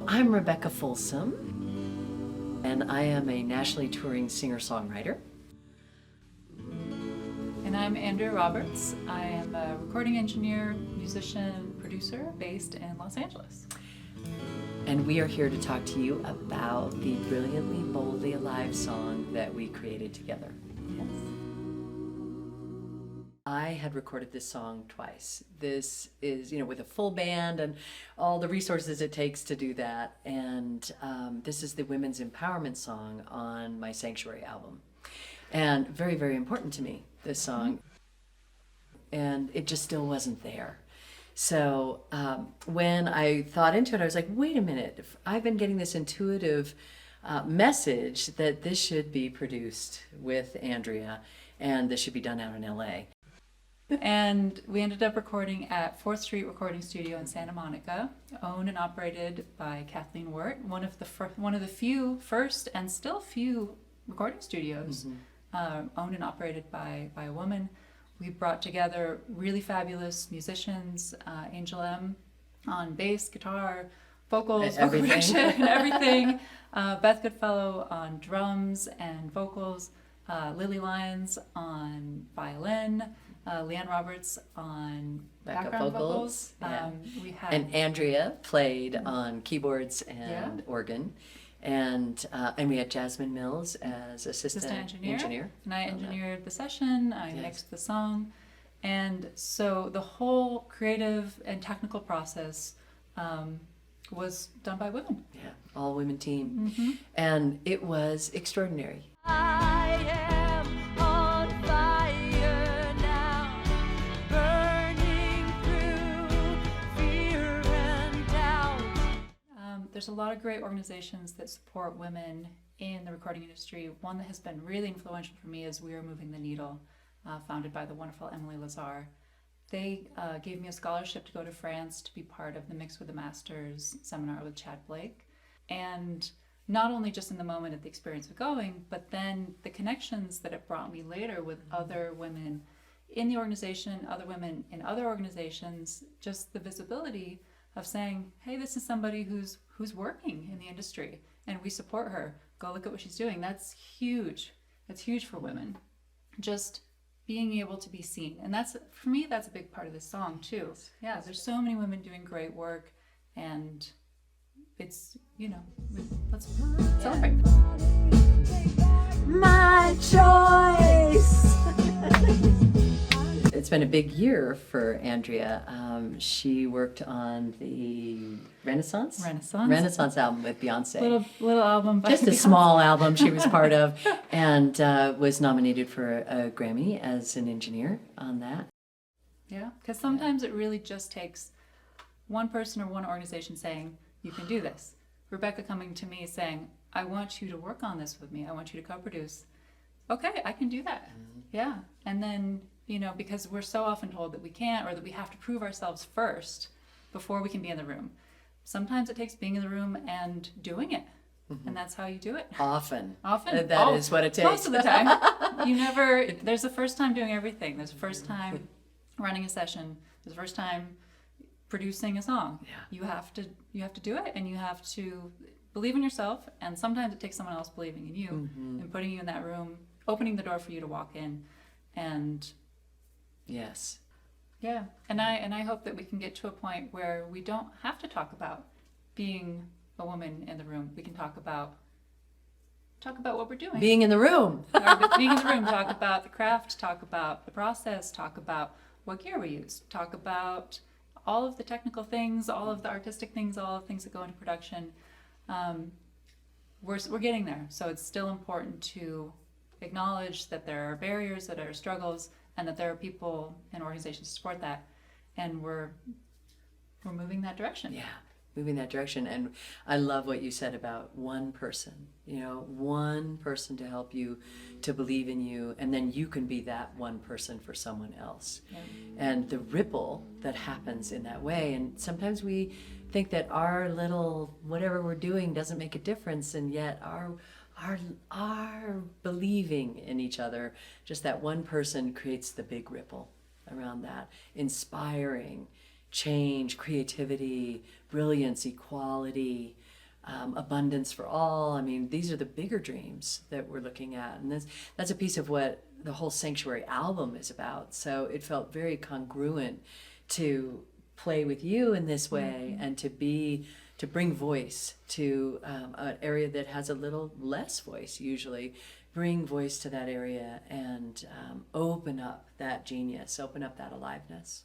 I'm Rebecca Folsom, and I am a nationally touring singer-songwriter. And I'm Andrea Roberts. I am a recording engineer, musician, producer based in Los Angeles. And we are here to talk to you about the Brilliantly Boldly Alive song that we created together. Yes. I had recorded this song twice. This is, with a full band and all the resources it takes to do that. And this is the women's empowerment song on my Sanctuary album. And very, very important to me, this song. And it just still wasn't there. So when I thought into it, I was like, wait a minute, I've been getting this intuitive message that this should be produced with Andrea and this should be done out in LA. And we ended up recording at 4th Street Recording Studio in Santa Monica, owned and operated by Kathleen Wirt, one of the few first and still few recording studios owned and operated by a woman. We brought together really fabulous musicians, Angel M on bass, guitar, vocals, vocal production, everything. Beth Goodfellow on drums and vocals, Lily Lyons on violin, Leanne Roberts on background vocals. Yeah. We had And Andrea played on keyboards and organ. And we had Jasmine Mills as assistant engineer. And I engineered the session, I mixed the song. And so the whole creative and technical process was done by women. Yeah, all women team. And it was extraordinary. I am on fire now, burning through fear and doubt. There's a lot of great organizations that support women in the recording industry. One that has been really influential for me is We Are Moving the Needle, founded by the wonderful Emily Lazar. They gave me a scholarship to go to France to be part of the Mix with the Masters seminar with Chad Blake. And not only just in the moment of the experience of going, but then the connections that it brought me later with other women in the organization, other women in other organizations, just the visibility of saying, hey, this is somebody who's working in the industry and we support her. Go look at what she's doing. That's huge. That's huge for women. Just being able to be seen. And that's, for me, that's a big part of this song too. Yeah, there's so many women doing great work and it's, let's celebrate. My choice. It's been a big year for Andrea. She worked on the Renaissance album with Beyonce. Little album by Just a Beyonce. small album she was part of, and was nominated for a Grammy as an engineer on that. Yeah, because sometimes it really just takes one person or one organization saying, you can do this. Rebecca coming to me saying, I want you to work on this with me. I want you to co-produce. Okay, I can do that. Yeah. And then, because we're so often told that we can't or that we have to prove ourselves first before we can be in the room. Sometimes it takes being in the room and doing it. And that's how you do it. Often. Often. That is what it takes. Most of the time. There's a first time doing everything. There's a first time running a session. There's a first time producing a song. Yeah. You have to do it and you have to believe in yourself, and sometimes it takes someone else believing in you and putting you in that room, opening the door for you to walk in. And Yes. yeah, and I hope that we can get to a point where we don't have to talk about being a woman in the room. We can talk about what we're doing. Being in the room. Being in the room, talk about the craft, talk about the process, talk about what gear we use, talk about all of the technical things, all of the artistic things, all of the things that go into production. We're getting there. So it's still important to acknowledge that there are barriers, that there are struggles, and that there are people and organizations to support that. And we're moving that direction. Yeah, moving that direction. And I love what you said about one person, one person to help you, to believe in you, and then you can be that one person for someone else. Yeah. And the ripple that happens in that way. And sometimes we think that our little whatever we're doing doesn't make a difference, and yet our believing in each other, just that one person creates the big ripple around that, inspiring change, creativity, brilliance, equality, abundance for all. I mean, these are the bigger dreams that we're looking at, and that's a piece of what the whole Sanctuary album is about. So it felt very congruent to play with you in this way, and to bring voice to an area that has a little less voice usually. Bring voice to that area and open up that genius, open up that aliveness.